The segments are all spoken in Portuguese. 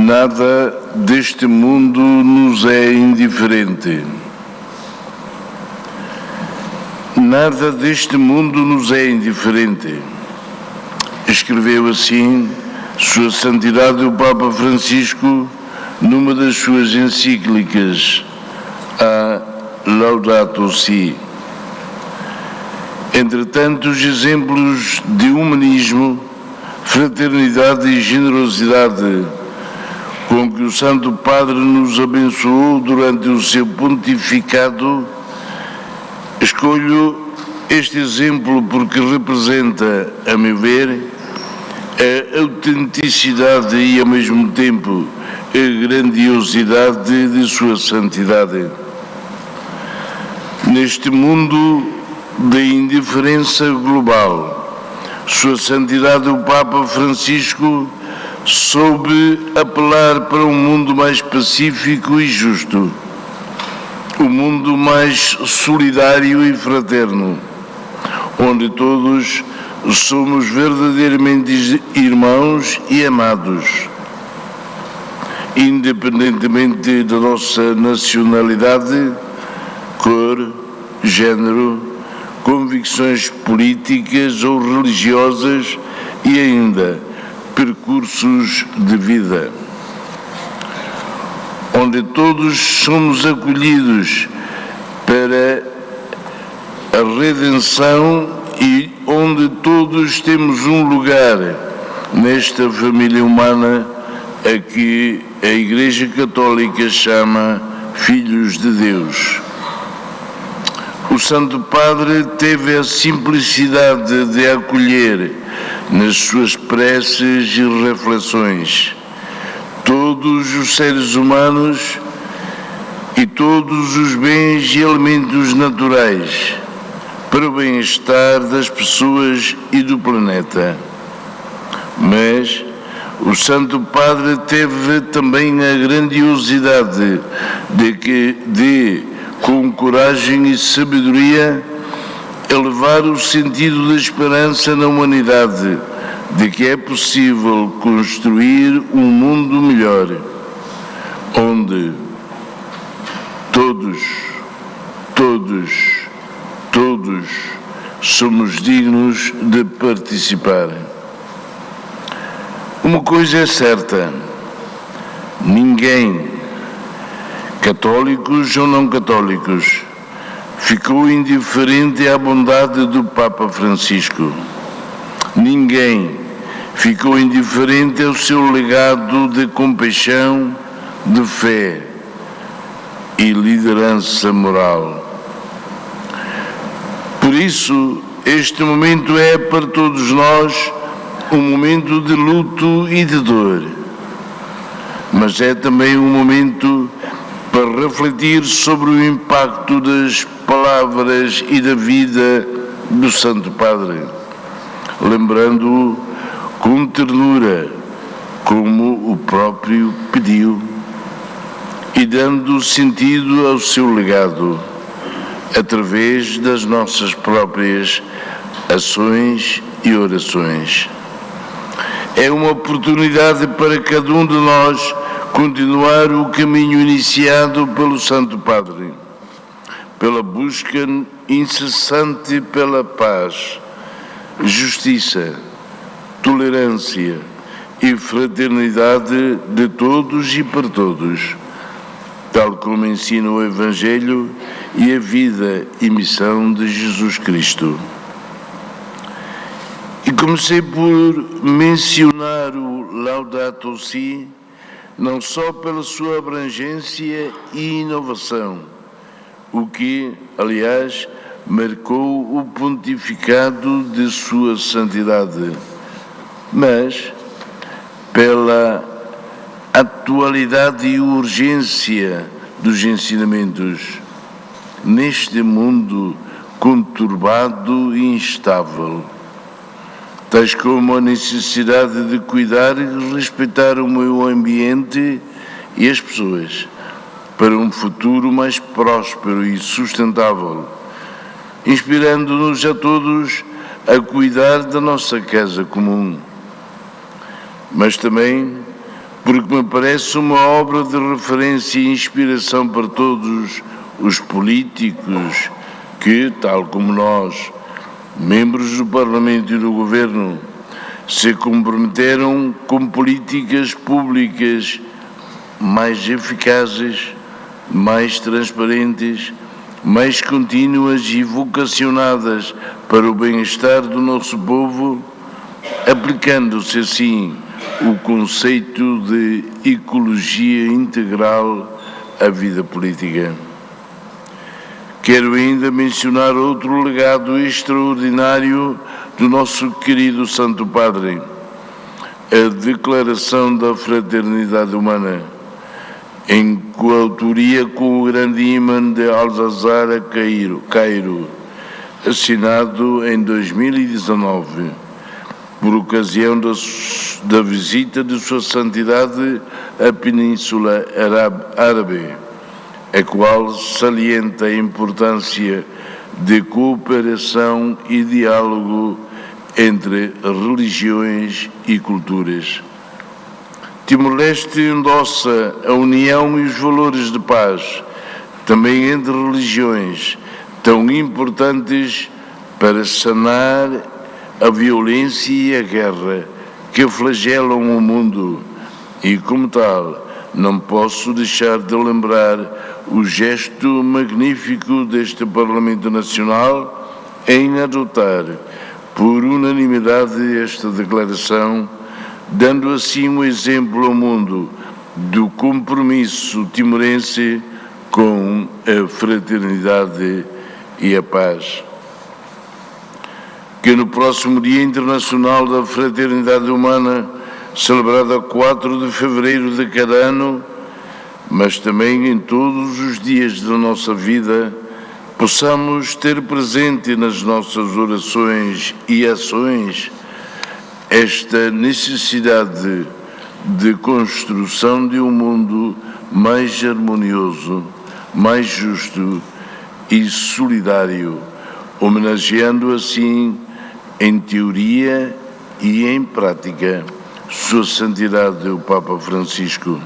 Nada deste mundo nos é indiferente. Nada deste mundo nos é indiferente. Escreveu assim Sua Santidade o Papa Francisco numa das suas encíclicas, a Laudato Si. Entre tantos exemplos de humanismo, fraternidade e generosidade com que o Santo Padre nos abençoou durante o seu pontificado, escolho este exemplo porque representa, a meu ver, a autenticidade e, ao mesmo tempo, a grandiosidade de Sua Santidade. Neste mundo da indiferença global, Sua Santidade o Papa Francisco soube apelar para um mundo mais pacífico e justo, um mundo mais solidário e fraterno, onde todos somos verdadeiramente irmãos e amados, independentemente da nossa nacionalidade, cor, género, convicções políticas ou religiosas e ainda percursos de vida, onde todos somos acolhidos para a redenção e onde todos temos um lugar nesta família humana a que a Igreja Católica chama filhos de Deus. O Santo Padre teve a simplicidade de acolher nas suas preces e reflexões todos os seres humanos e todos os bens e elementos naturais para o bem-estar das pessoas e do planeta. Mas o Santo Padre teve também a grandiosidade de com coragem e sabedoria, elevar o sentido da esperança na humanidade, de que é possível construir um mundo melhor, onde todos somos dignos de participar. Uma coisa é certa: ninguém, católicos ou não católicos, ficou indiferente à bondade do Papa Francisco. Ninguém ficou indiferente ao seu legado de compaixão, de fé e liderança moral. Por isso, este momento é para todos nós um momento de luto e de dor, mas é também um momento para refletir sobre o impacto das palavras e da vida do Santo Padre, lembrando-o com ternura, como o próprio pediu, e dando sentido ao seu legado, através das nossas próprias ações e orações. É uma oportunidade para cada um de nós continuar o caminho iniciado pelo Santo Padre, pela busca incessante pela paz, justiça, tolerância e fraternidade de todos e para todos, tal como ensina o Evangelho e a vida e missão de Jesus Cristo. E comecei por mencionar o Laudato Si, não só pela sua abrangência e inovação, o que, aliás, marcou o pontificado de Sua Santidade, mas pela atualidade e urgência dos ensinamentos neste mundo conturbado e instável, tais como a necessidade de cuidar e respeitar o meio ambiente e as pessoas, para um futuro mais próspero e sustentável, inspirando-nos a todos a cuidar da nossa casa comum, mas também porque me parece uma obra de referência e inspiração para todos os políticos que, tal como nós, membros do Parlamento e do Governo, se comprometeram com políticas públicas mais eficazes, mais transparentes, mais contínuas e vocacionadas para o bem-estar do nosso povo, aplicando-se assim o conceito de ecologia integral à vida política. Quero ainda mencionar outro legado extraordinário do nosso querido Santo Padre, a Declaração da Fraternidade Humana, em coautoria com o grande imã de Alzazara Cairo, assinado em 2019, por ocasião da visita de Sua Santidade à Península Árabe, a qual salienta a importância de cooperação e diálogo entre religiões e culturas. Timor-Leste endossa a união e os valores de paz, também entre religiões, tão importantes para sanar a violência e a guerra que flagelam o mundo, e como tal, não posso deixar de lembrar o gesto magnífico deste Parlamento Nacional em adotar por unanimidade esta declaração, dando assim um exemplo ao mundo do compromisso timorense com a fraternidade e a paz. Que no próximo Dia Internacional da Fraternidade Humana, celebrado a 4 de fevereiro de cada ano, mas também em todos os dias da nossa vida, possamos ter presente nas nossas orações e ações esta necessidade de construção de um mundo mais harmonioso, mais justo e solidário, homenageando assim, em teoria e em prática, Sua Santidade o Papa Francisco.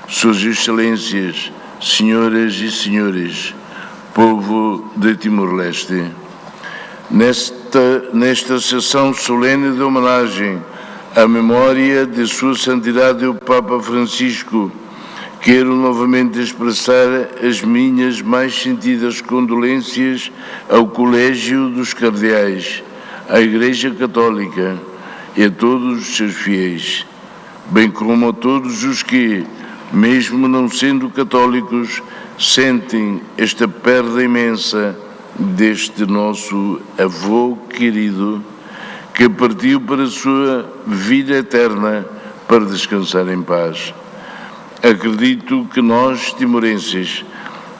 Suas Excelências, Senhoras e Senhores, povo de Timor-Leste, nesta sessão solene de homenagem à memória de Sua Santidade o Papa Francisco, quero novamente expressar as minhas mais sentidas condolências ao Colégio dos Cardeais, à Igreja Católica e a todos os seus fiéis, bem como a todos os que, mesmo não sendo católicos, sentem esta perda imensa deste nosso avô querido, que partiu para a sua vida eterna para descansar em paz. Acredito que nós, timorenses,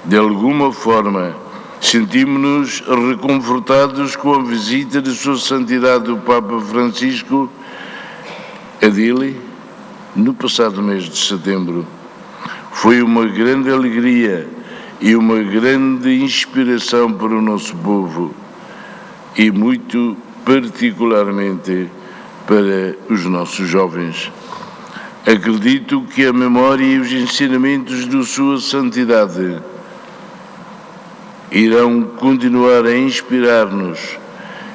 de alguma forma, sentimos-nos reconfortados com a visita de Sua Santidade o Papa Francisco a Dili no passado mês de setembro. Foi uma grande alegria e uma grande inspiração para o nosso povo e muito particularmente para os nossos jovens. Acredito que a memória e os ensinamentos de Sua Santidade irão continuar a inspirar-nos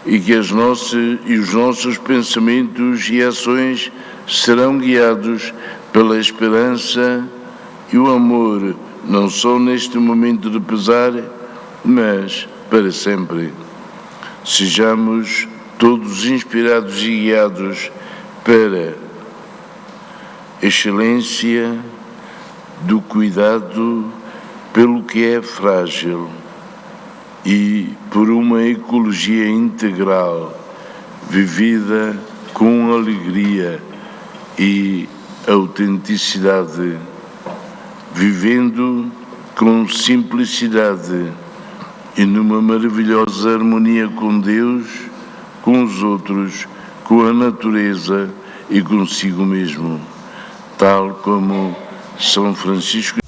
e que os nossos pensamentos e ações serão guiados pela esperança e o amor, não só neste momento de pesar, mas para sempre. Sejamos todos inspirados e guiados para a excelência do cuidado pelo que é frágil e por uma ecologia integral, vivida com alegria e autenticidade, vivendo com simplicidade e numa maravilhosa harmonia com Deus, com os outros, com a natureza e consigo mesmo, tal como São Francisco